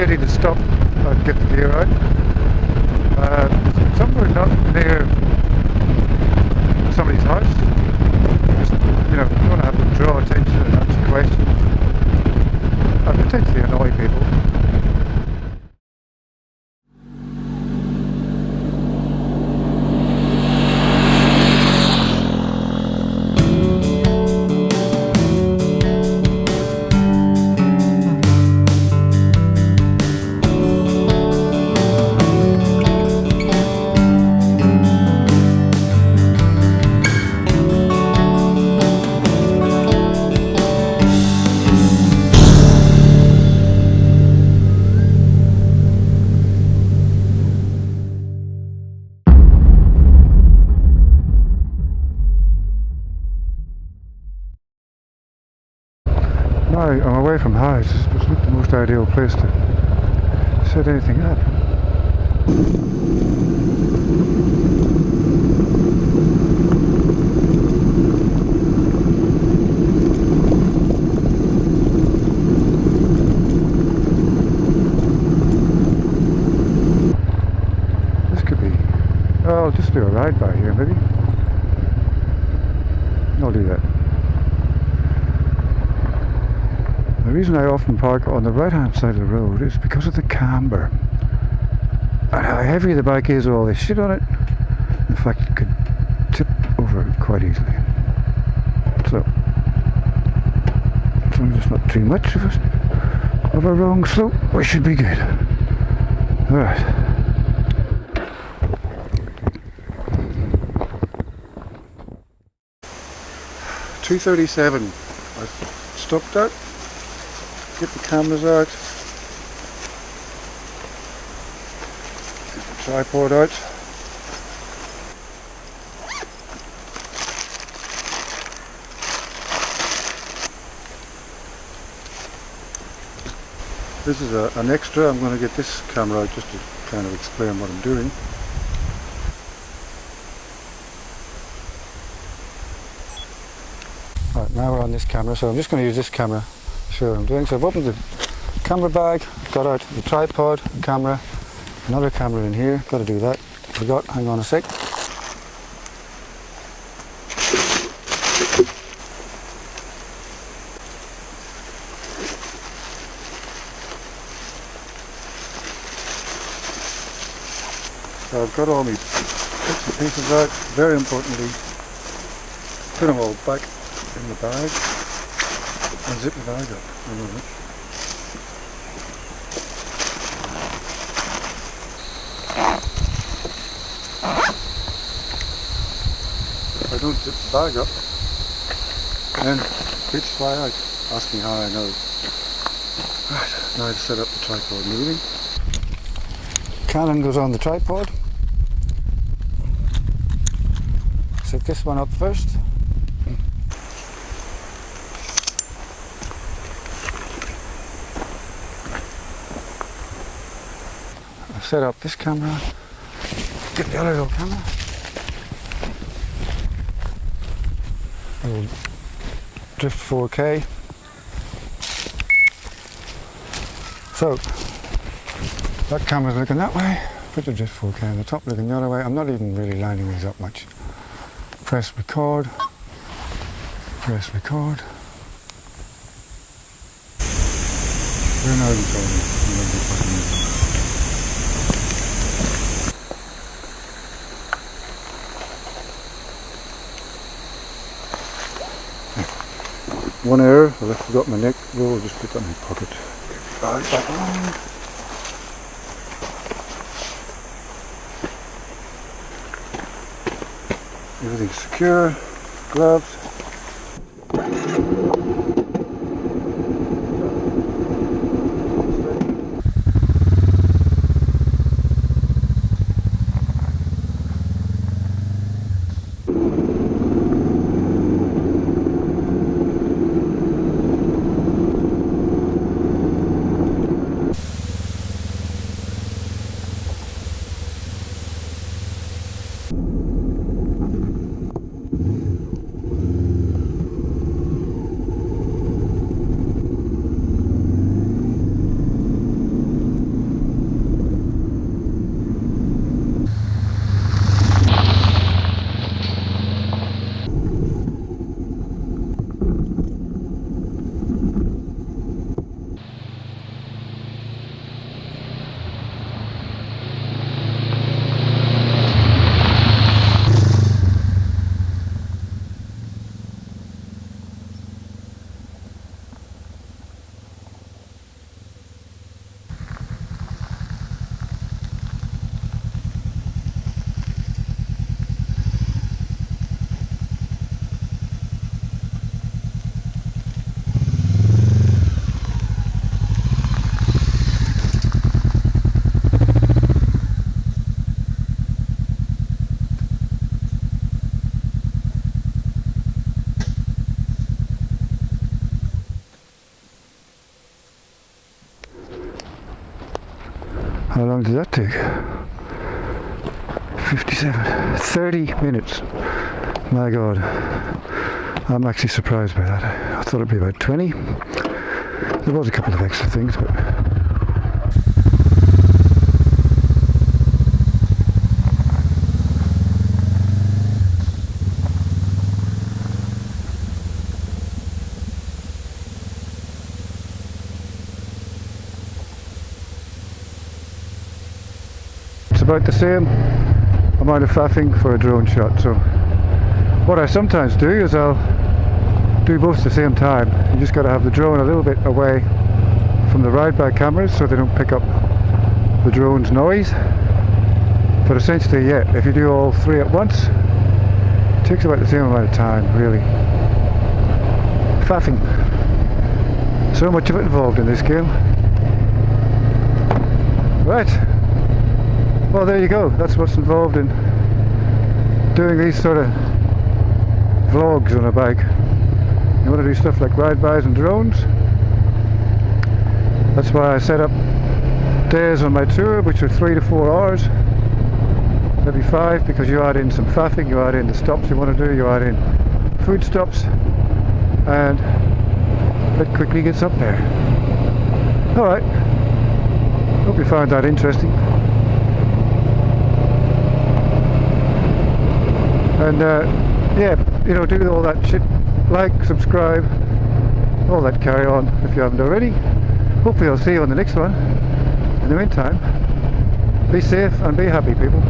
ready to stop and get the gear out. Somewhere not near somebody's house. Just, you know, you want to have to draw attention and answer questions and potentially annoy people. Now I'm away from house. It's not the most ideal place to set anything up. This could be... oh, I'll just do a ride by here maybe. I'll do that. The reason I often park on the right hand side of the road is because of the camber and how heavy the bike is with all this shit on it. In fact, it could tip over quite easily. So, as long as it's not too much of a wrong slope, we should be good. Alright. $2.37. I've stopped out. Get the cameras out, get the tripod out. This is an extra. I'm going to get this camera out just to kind of explain what I'm doing. Right, now we're on this camera, so I'm just going to use this camera. Sure, I'm doing. So I've opened the camera bag, got out the tripod, camera, another camera in here. Got to do that. Forgot. Hang on a sec. So I've got all my bits and pieces out. Very importantly, put them all back in the bag. And zip the bag up a little bit. If I don't zip the bag up, then bits fly out. Ask me how I know. Right, now to set up the tripod moving. Cannon goes on the tripod. Set this one up first. Set up this camera, get the other little camera, little drift 4K. So that camera's looking that way, put the drift 4K on the top looking the other way. I'm not even really lining these up much. Press record, press record. We're now recording. One error, I forgot my neck roll, I'll just put that in my pocket. Bag back on. Everything's secure, gloves. How long did that take? 57, 30 minutes. My God, I'm actually surprised by that. I thought it'd be about 20. There was a couple of extra things, but it's about the same amount of faffing for a drone shot. So what I sometimes do is I'll do both at the same time. You just got to have the drone a little bit away from the ride-by cameras so they don't pick up the drone's noise. But essentially, yeah, if you do all three at once, it takes about the same amount of time, really. Faffing. So much of it involved in this game. Right. Well, there you go. That's what's involved in doing these sort of vlogs on a bike. You want to do stuff like ride-bys and drones. That's why I set up days on my tour which are 3 to 4 hours, maybe 5, because you add in some faffing, you add in the stops you want to do, you add in food stops, and it quickly gets up there. Alright, hope you found that interesting. And yeah, you know, do all that shit, like, subscribe, all that carry on if you haven't already. Hopefully I'll see you on the next one. In the meantime, be safe and be happy, people.